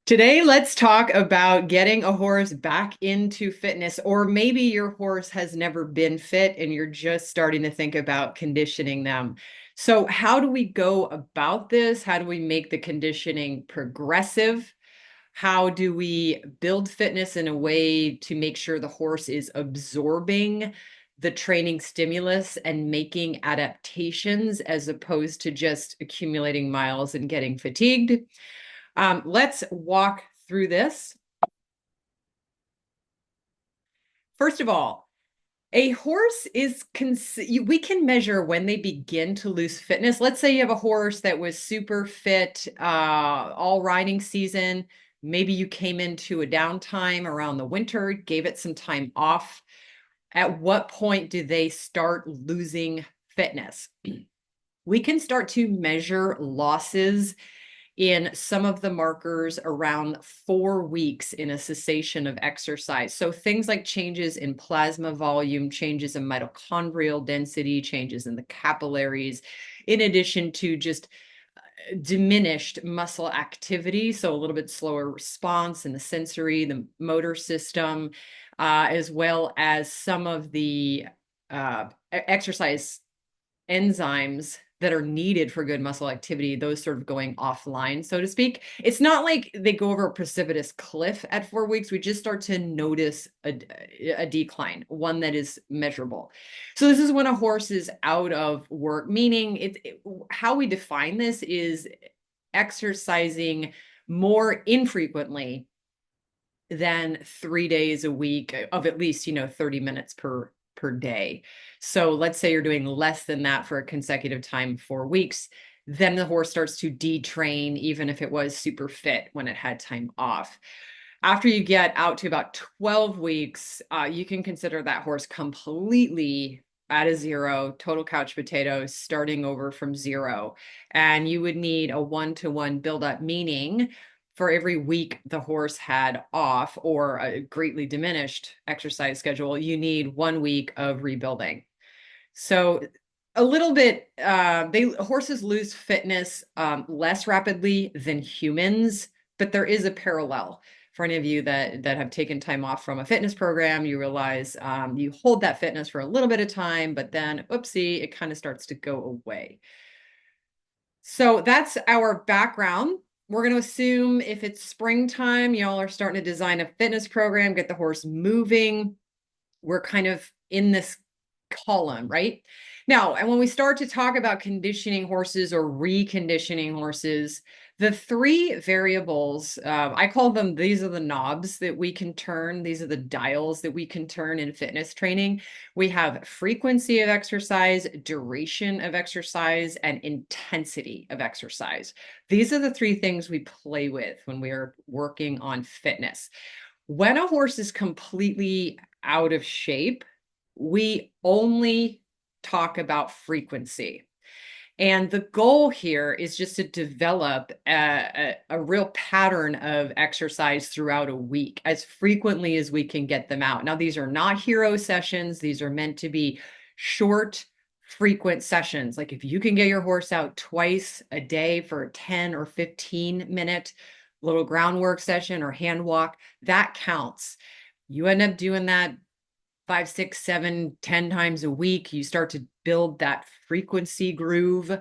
Today, let's talk about getting a horse back into fitness, or maybe your horse has never been fit and you're just starting to think about conditioning them. So, how do we go about this? How do we make the conditioning progressive? How do we build fitness in a way to make sure the horse is absorbing the training stimulus and making adaptations as opposed to just accumulating miles and getting fatigued? Let's walk through this. First of all, a horse is, we can measure when they begin to lose fitness. Let's say you have a horse that was super fit all riding season. Maybe you came into a downtime around the winter, gave it some time off. At what point do they start losing fitness? We can start to measure losses in some of the markers around 4 weeks in a cessation of exercise. So things like changes in plasma volume, changes in mitochondrial density, changes in the capillaries, in addition to just diminished muscle activity. So a little bit slower response in the sensory, the motor system, as well as some of the exercise enzymes that are needed for good muscle activity, those sort of going offline, so to speak. It's not like they go over a precipitous cliff at 4 weeks. We just start to notice a decline, one that is measurable. So this is when a horse is out of work, meaning how we define this is exercising more infrequently than 3 days a week of at least 30 minutes per day. So let's say you're doing less than that for a consecutive time, 4 weeks, then the horse starts to detrain, even if it was super fit when it had time off. After you get out to about 12 weeks, you can consider that horse completely at a zero, total couch potato, starting over from zero. And you would need a one-to-one buildup, meaning for every week the horse had off or a greatly diminished exercise schedule, you need 1 week of rebuilding. So a little bit, horses lose fitness less rapidly than humans, but there is a parallel. For any of you that have taken time off from a fitness program, you realize you hold that fitness for a little bit of time, but then, oopsie, it kind of starts to go away. So that's our background. We're going to assume if it's springtime, y'all are starting to design a fitness program, get the horse moving. We're kind of in this column, right? Now, and when we start to talk about conditioning horses or reconditioning horses, the three variables, I call them, these are the knobs that we can turn. These are the dials that we can turn in fitness training. We have frequency of exercise, duration of exercise, and intensity of exercise. These are the three things we play with when we are working on fitness. When a horse is completely out of shape, we only talk about frequency. And the goal here is just to develop a real pattern of exercise throughout a week as frequently as we can get them out. Now, these are not hero sessions. These are meant to be short, frequent sessions. Like if you can get your horse out twice a day for a 10 or 15-minute little groundwork session or hand walk, that counts. You end up doing that 5, 6, 7, 10 times a week, you start to build that frequency groove.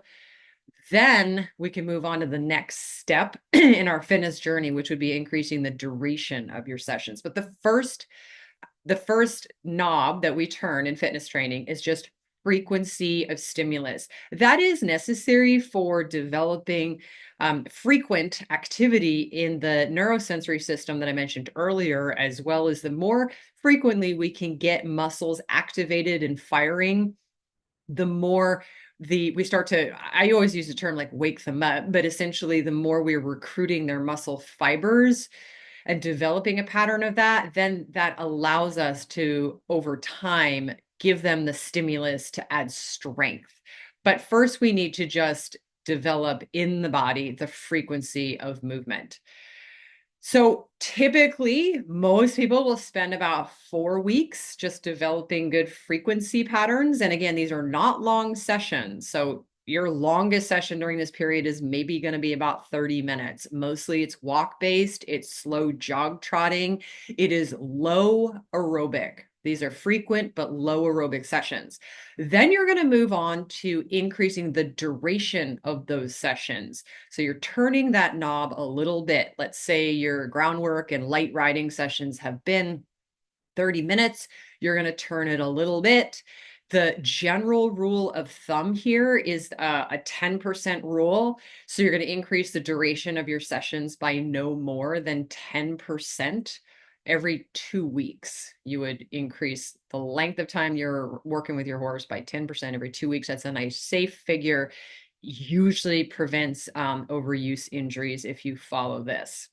Then we can move on to the next step in our fitness journey, which would be increasing the duration of your sessions. But the first knob that we turn in fitness training is just frequency of stimulus. That is necessary for developing frequent activity in the neurosensory system that I mentioned earlier, as well as the more frequently we can get muscles activated and firing, the more we start to, I always use the term like wake them up, but essentially the more we're recruiting their muscle fibers and developing a pattern of that, then that allows us to, over time, give them the stimulus to add strength. But first, we need to just develop in the body the frequency of movement. So typically, most people will spend about 4 weeks just developing good frequency patterns. And again, these are not long sessions. So your longest session during this period is maybe going to be about 30 minutes. Mostly it's walk based, it's slow jog trotting, it is low aerobic. These are frequent but low aerobic sessions. Then you're going to move on to increasing the duration of those sessions. So you're turning that knob a little bit. Let's say your groundwork and light riding sessions have been 30 minutes. You're going to turn it a little bit. The general rule of thumb here is a 10% rule. So you're going to increase the duration of your sessions by no more than 10%. Every 2 weeks, you would increase the length of time you're working with your horse by 10% every 2 weeks. That's a nice safe figure. Usually prevents overuse injuries if you follow this.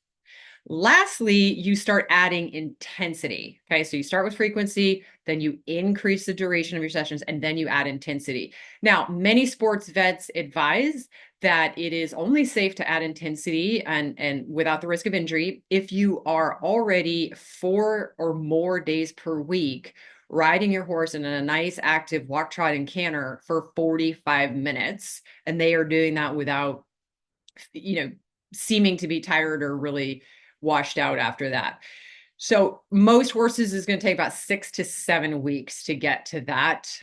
Lastly, you start adding intensity. Okay, so you start with frequency, then you increase the duration of your sessions, and then you add intensity. Now, many sports vets advise that it is only safe to add intensity and without the risk of injury if you are already 4 or more days per week riding your horse in a nice active walk, trot, and canter for 45 minutes. And they are doing that without, seeming to be tired or really washed out after that. So most horses is going to take about 6 to 7 weeks to get to that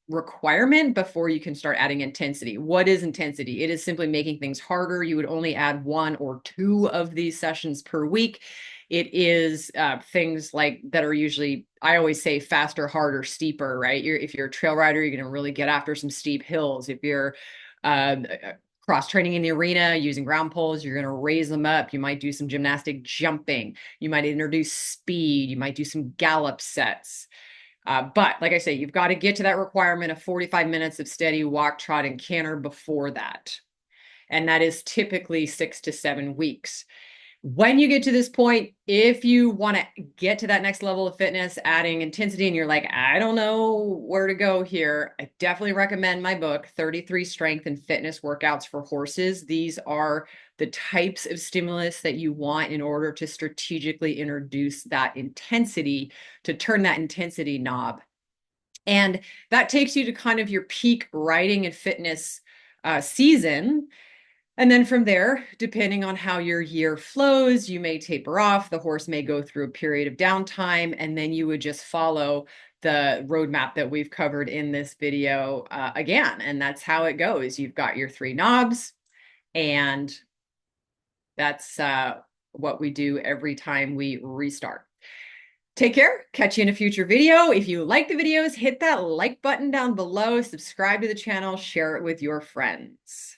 requirement before you can start adding intensity. What is intensity? It is simply making things harder. You would only add 1 or 2 of these sessions per week. It is things like that are usually, I always say, faster, harder, steeper, right? If you're a trail rider, you're going to really get after some steep hills. If you're cross training in the arena using ground poles, you're going to raise them up. You might do some gymnastic jumping. You might introduce speed. You might do some gallop sets. But like I say, you've got to get to that requirement of 45 minutes of steady walk, trot, and canter before that. And that is typically 6 to 7 weeks. When you get to this point, if you want to get to that next level of fitness, adding intensity, and you're like, I don't know where to go here, I definitely recommend my book, 33 Strength and Fitness Workouts for Horses. These are the types of stimulus that you want in order to strategically introduce that intensity, to turn that intensity knob. And that takes you to kind of your peak riding and fitness season. And then from there, depending on how your year flows, you may taper off. The horse may go through a period of downtime, and then you would just follow the roadmap that we've covered in this video again. And that's how it goes. You've got your 3 knobs, and that's what we do every time we restart. Take care. Catch you in a future video. If you like the videos, hit that like button down below, subscribe to the channel, share it with your friends.